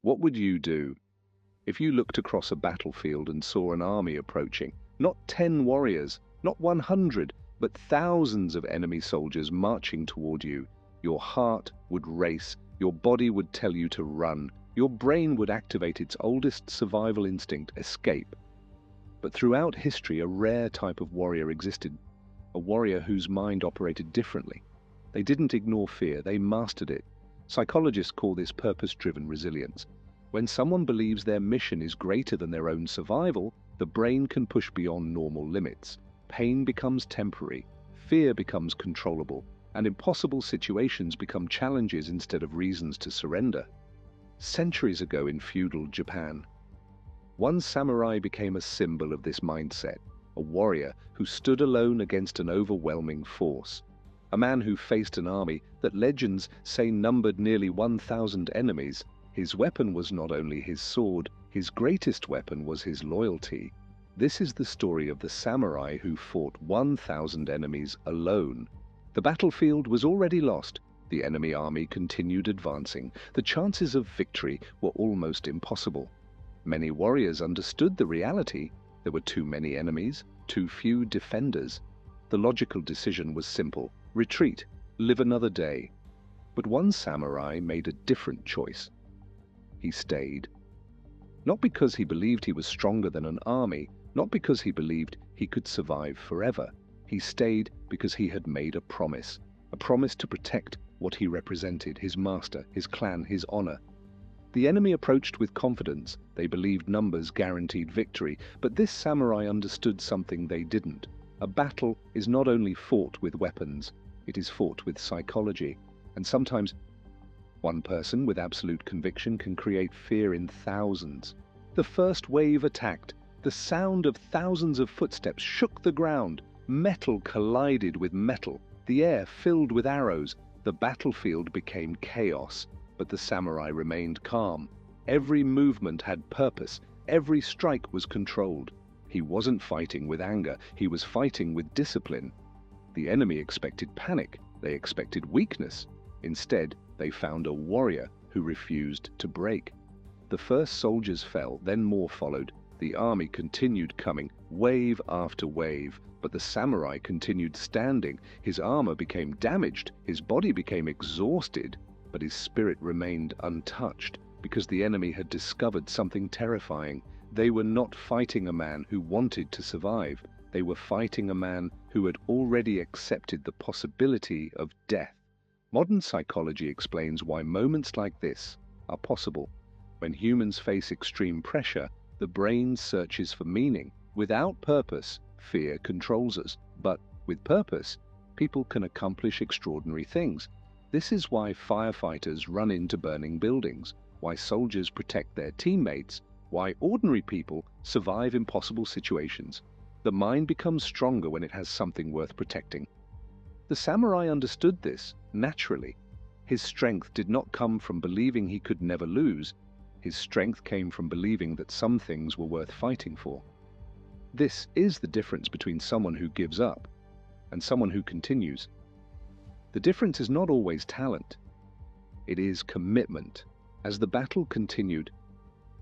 What would you do if you looked across a battlefield and saw an army approaching? Not 10 warriors, not 100, but thousands of enemy soldiers marching toward you. Your heart would race, your body would tell you to run, your brain would activate its oldest survival instinct, escape. But throughout history, a rare type of warrior existed, a warrior whose mind operated differently. They didn't ignore fear, they mastered it. Psychologists call this purpose-driven resilience. When someone believes their mission is greater than their own survival, the brain can push beyond normal limits. Pain becomes temporary, fear becomes controllable, and impossible situations become challenges instead of reasons to surrender. Centuries ago in feudal Japan, one samurai became a symbol of this mindset, a warrior who stood alone against an overwhelming force. A man who faced an army that legends say numbered nearly 1,000 enemies. His weapon was not only his sword, his greatest weapon was his loyalty. This is the story of the samurai who fought 1,000 enemies alone. The battlefield was already lost. The enemy army continued advancing. The chances of victory were almost impossible. Many warriors understood the reality. There were too many enemies, too few defenders. The logical decision was simple: retreat, live another day. But one samurai made a different choice. He stayed. Not because he believed he was stronger than an army, not because he believed he could survive forever. He stayed because he had made a promise to protect what he represented, his master, his clan, his honor. The enemy approached with confidence. They believed numbers guaranteed victory, but this samurai understood something they didn't. A battle is not only fought with weapons, it is fought with psychology. And sometimes one person with absolute conviction can create fear in thousands. The first wave attacked. The sound of thousands of footsteps shook the ground. Metal collided with metal. The air filled with arrows. The battlefield became chaos, but the samurai remained calm. Every movement had purpose. Every strike was controlled. He wasn't fighting with anger. He was fighting with discipline. The enemy expected panic. They expected weakness. Instead, they found a warrior who refused to break. The first soldiers fell, then more followed. The army continued coming, wave after wave, but the samurai continued standing. His armor became damaged, his body became exhausted, but his spirit remained untouched, because the enemy had discovered something terrifying. They were not fighting a man who wanted to survive. They were fighting a man who had already accepted the possibility of death. Modern psychology explains why moments like this are possible. When humans face extreme pressure, the brain searches for meaning. Without purpose, fear controls us. But with purpose, people can accomplish extraordinary things. This is why firefighters run into burning buildings, why soldiers protect their teammates, why ordinary people survive impossible situations. The mind becomes stronger when it has something worth protecting. The samurai understood this naturally. His strength did not come from believing he could never lose. His strength came from believing that some things were worth fighting for. This is the difference between someone who gives up and someone who continues. The difference is not always talent. It is commitment. As the battle continued,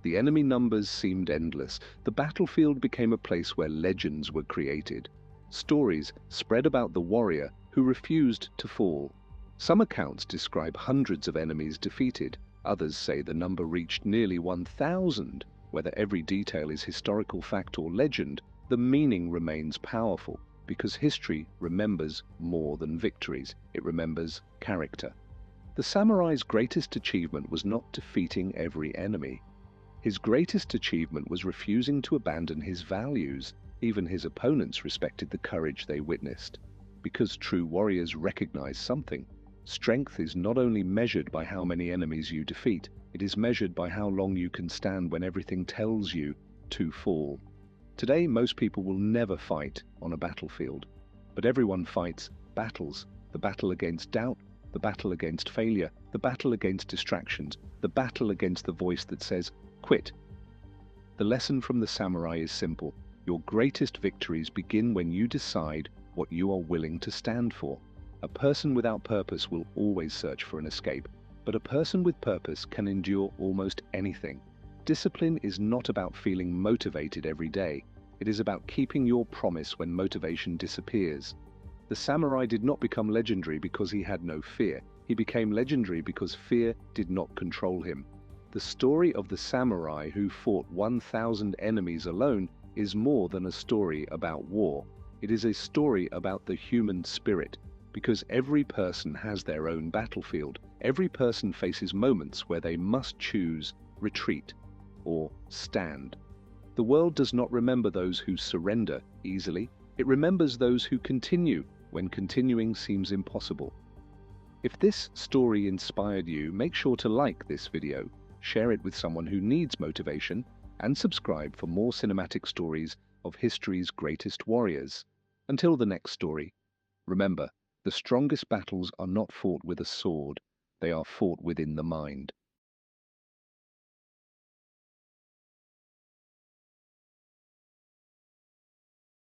the enemy numbers seemed endless. The battlefield became a place where legends were created. Stories spread about the warrior who refused to fall. Some accounts describe hundreds of enemies defeated. Others say the number reached nearly 1,000. Whether every detail is historical fact or legend, the meaning remains powerful, because history remembers more than victories. It remembers character. The samurai's greatest achievement was not defeating every enemy. His greatest achievement was refusing to abandon his values. Even his opponents respected the courage they witnessed. Because true warriors recognize something. Strength is not only measured by how many enemies you defeat, it is measured by how long you can stand when everything tells you to fall. Today, most people will never fight on a battlefield, but everyone fights battles. The battle against doubt, the battle against failure, the battle against distractions, the battle against the voice that says, quit. The lesson from the samurai is simple. Your greatest victories begin when you decide what you are willing to stand for. A person without purpose will always search for an escape. But a person with purpose can endure almost anything. Discipline is not about feeling motivated every day. It is about keeping your promise when motivation disappears. The samurai did not become legendary because he had no fear. He became legendary because fear did not control him. The story of the samurai who fought 1,000 enemies alone is more than a story about war. It is a story about the human spirit, because every person has their own battlefield. Every person faces moments where they must choose retreat or stand. The world does not remember those who surrender easily. It remembers those who continue when continuing seems impossible. If this story inspired you, make sure to like this video, share it with someone who needs motivation, and subscribe for more cinematic stories of history's greatest warriors. Until the next story, remember, the strongest battles are not fought with a sword, they are fought within the mind.